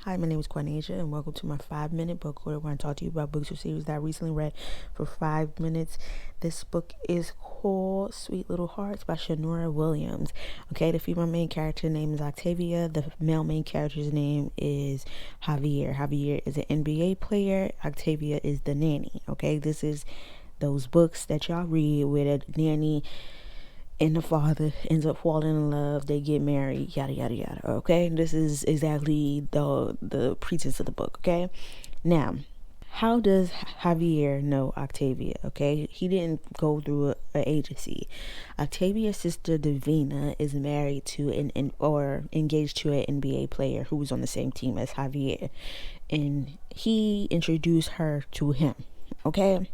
Hi, my name is Quanasia, and welcome to my 5-minute book where I want to talk to you about books or series that I recently read for 5 minutes. This book is called Sweet Little Hearts by Shanora Williams. Okay, the female main character name is Octavia. The male main character's name is Javier. Javier is an NBA player. Octavia is the nanny. Okay, this is those books that y'all read where the nanny and the father ends up falling in love, they get married, yada yada yada. Okay, this is exactly the pretense of the book. Okay, now how does Javier know Octavia? Okay, he didn't go through an agency. Octavia's sister Davina is married to or engaged to an NBA player who was on the same team as Javier, and he introduced her to him. Okay,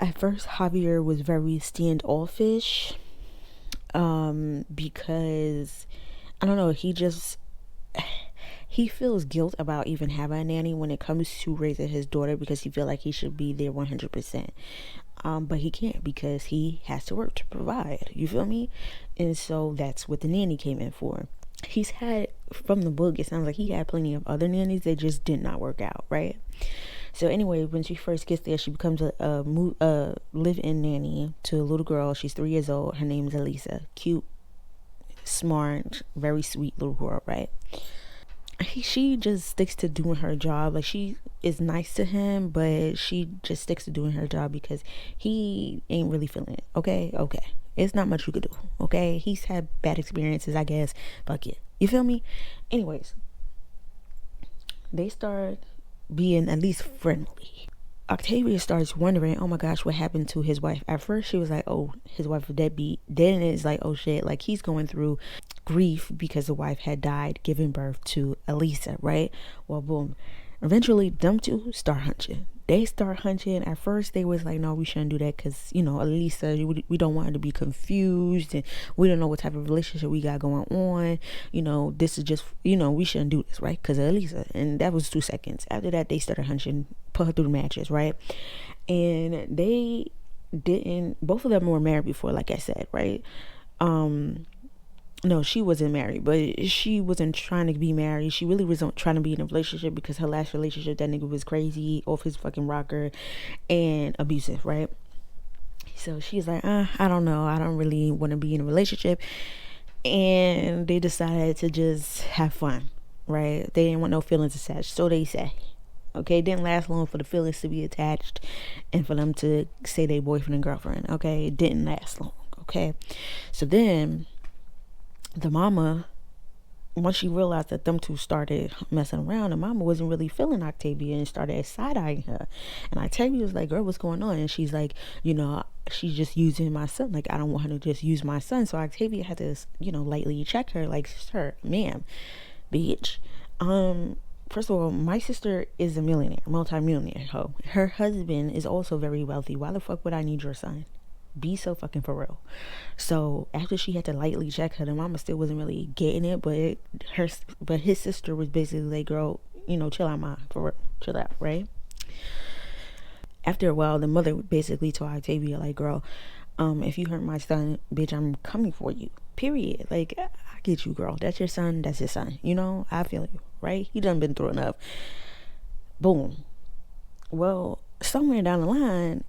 at first Javier was very standoffish, because I don't know, he feels guilt about even having a nanny when it comes to raising his daughter because he feel like he should be there 100%. But he can't because he has to work to provide. You feel me? And so that's what the nanny came in for. He's had, from the book, it sounds like he had plenty of other nannies that just did not work out, right? So anyway, when she first gets there, she becomes a live-in nanny to a little girl. She's 3 years old. Her name is Elisa. Cute, smart, very sweet little girl, right? She just sticks to doing her job. Like, she is nice to him, but she just sticks to doing her job because he ain't really feeling it. Okay. It's not much you could do. Okay, he's had bad experiences, I guess. Fuck it. You feel me? Anyways, they start being at least friendly. Octavia starts wondering, oh my gosh, what happened to his wife? At first, she was like, oh, his wife was deadbeat. Then it's like, oh shit, like he's going through grief because the wife had died giving birth to Elisa, right? Well, boom. Eventually, them two start hunching. They start hunching. At first, they was like, no, we shouldn't do that because, Elisa, we don't want her to be confused and we don't know what type of relationship we got going on. This is just, we shouldn't do this, right? Because of Elisa. And that was 2 seconds. After that, they started hunching, put her through the matches, right? And they didn't, both of them were married before, like I said, right? No, she wasn't married, but she wasn't trying to be married. She really wasn't trying to be in a relationship because her last relationship, that nigga was crazy, off his fucking rocker, and abusive, right? So she's like, I don't know. I don't really want to be in a relationship. And they decided to just have fun, right? They didn't want no feelings attached, so they say. Okay, it didn't last long for the feelings to be attached and for them to say they boyfriend and girlfriend. Okay, it didn't last long. Okay, so then the mama, once she realized that them two started messing around, the mama wasn't really feeling Octavia and started side-eyeing her. And Octavia was like, girl, what's going on? And she's like, she's just using my son. Like, I don't want her to just use my son. So Octavia had to, lightly check her, like, sir, ma'am, bitch. First of all, my sister is a millionaire, multi-millionaire hoe. Her husband is also very wealthy. Why the fuck would I need your son? Be so fucking for real. So after she had to lightly check her, the mama still wasn't really getting it, but his sister was basically like, girl, chill out, ma, for real, chill out, right? After a while, the mother basically told Octavia, like, girl, if you hurt my son, bitch, I'm coming for you, period. Like, I get you, girl. That's your son. That's his son. I feel you, right? He done been through enough. Boom. Well, somewhere down the line,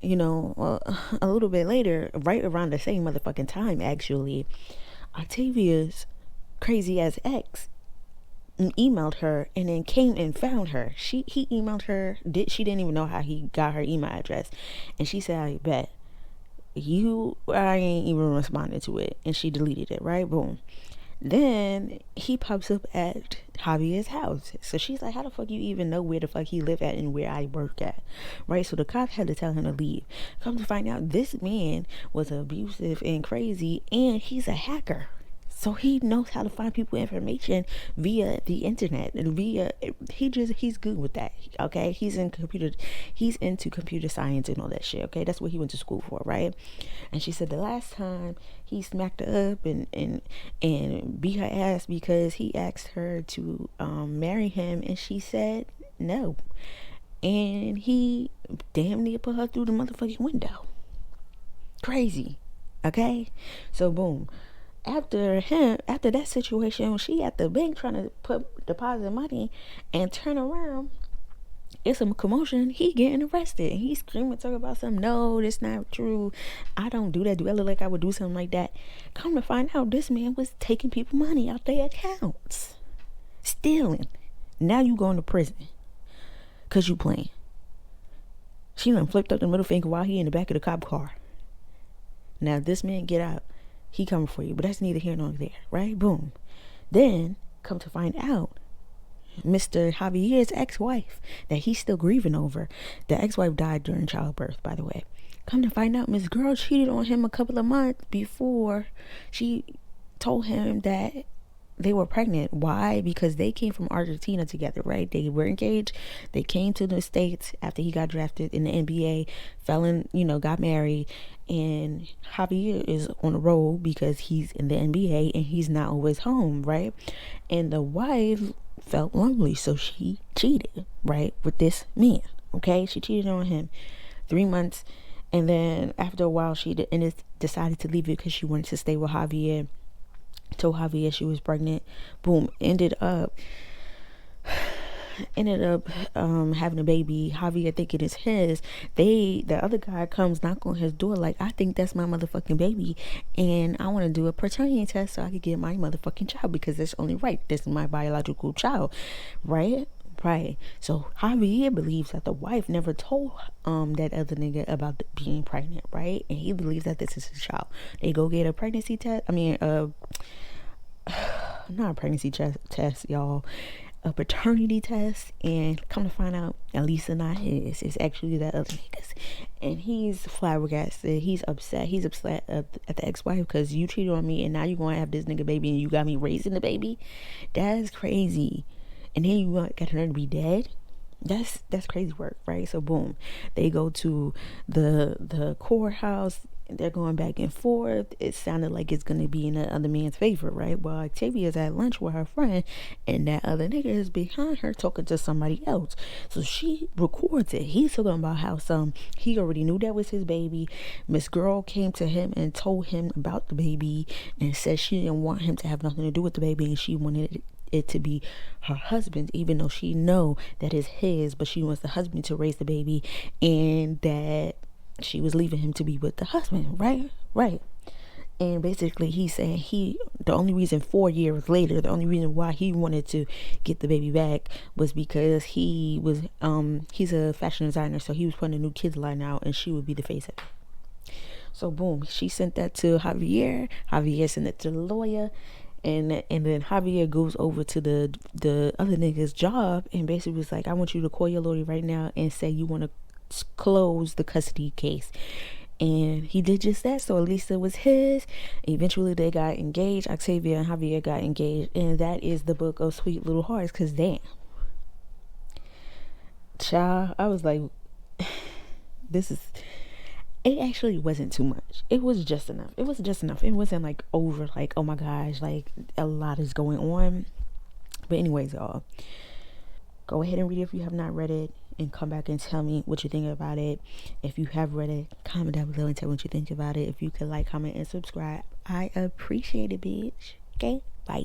a little bit later, right around the same motherfucking time, actually, Octavia's crazy ass ex emailed her and then came and found her. He emailed her. She didn't even know how he got her email address, and she said, I bet I ain't even responded to it, and she deleted it. Right, boom. Then he pops up at Javier's house. So she's like, how the fuck you even know where the fuck he live at and where I work at? Right? So the cops had to tell him to leave. Come to find out, this man was abusive and crazy, and he's a hacker. So he knows how to find people information via the internet and he's good with that. Okay, he's into computer science and all that shit. Okay, that's what he went to school for, right? And she said the last time he smacked her up and beat her ass because he asked her to marry him, and she said no, and he damn near put her through the motherfucking window. Crazy. Okay, so boom. After that situation, she at the bank trying deposit money, and turn around, it's a commotion. He getting arrested, and he's screaming, talking about something. No, that's not true. I don't do that. Do I look like I would do something like that? Come to find out, this man was taking people money out their accounts, stealing. Now you going to prison because you playing. She done flipped up the middle finger while he in the back of the cop car. Now this man get out, he coming for you, but that's neither here nor there, right? Boom. Then come to find out, Mr. Javier's ex-wife that he's still grieving over. The ex-wife died during childbirth, by the way. Come to find out, Miss Girl cheated on him a couple of months before she told him that they were pregnant. Why? Because they came from Argentina together, right? They were engaged. They came to the States after he got drafted in the NBA, fell in, got married. And Javier is on the road because he's in the NBA and he's not always home, right? And the wife felt lonely, so she cheated, right, with this man, okay? She cheated on him 3 months. And then after a while, she decided to leave it because she wanted to stay with Javier. Told Javier she was pregnant. Boom. Ended up having a baby. Javier thinking it's his. The other guy comes knock on his door like, I think that's my motherfucking baby, and I want to do a paternity test so I could get my motherfucking child because that's only right. This is my biological child, right? Right. So Javier believes that the wife never told that other nigga about being pregnant, right? And he believes that this is his child. They go get a pregnancy test. Not a pregnancy test, y'all. A paternity test, and come to find out, at least it's not his. It's actually that other nigga's, and he's flabbergasted. He's upset. He's upset at the ex-wife because you cheated on me, and now you're gonna have this nigga baby, and you got me raising the baby. That's crazy. And then you got her to be dead. That's crazy work, right? So boom, they go to the courthouse. They're going back and forth. It sounded like it's gonna be in the other man's favor, right? Well, Octavia's at lunch with her friend, and that other nigga is behind her talking to somebody else. So she records it. He's talking about how he already knew that was his baby. Miss Girl came to him and told him about the baby and said she didn't want him to have nothing to do with the baby, and she wanted it to be her husband, even though she know that it's his, but she wants the husband to raise the baby, and that she was leaving him to be with the husband, right. And basically he's saying the only reason 4 years later, the only reason why he wanted to get the baby back was because he was he's a fashion designer, so he was putting a new kids line out and she would be the face of it. So boom, she sent that to Javier sent it to the lawyer. And then Javier goes over to the other nigga's job and basically was like, I want you to call your lawyer right now and say you want to close the custody case. And he did just that. So at least it was his. Eventually they got engaged. Octavia and Javier got engaged. And that is the book of Sweet Little Hearts. Because damn, child, I was like, it actually wasn't too much. It was just enough. It wasn't like over, like, oh my gosh, like a lot is going on. But anyways, y'all, go ahead and read it if you have not read it, and come back and tell me what you think about it. If you have read it, comment down below and tell me what you think about it. If you could like, comment, and subscribe, I appreciate it, bitch. Okay, bye.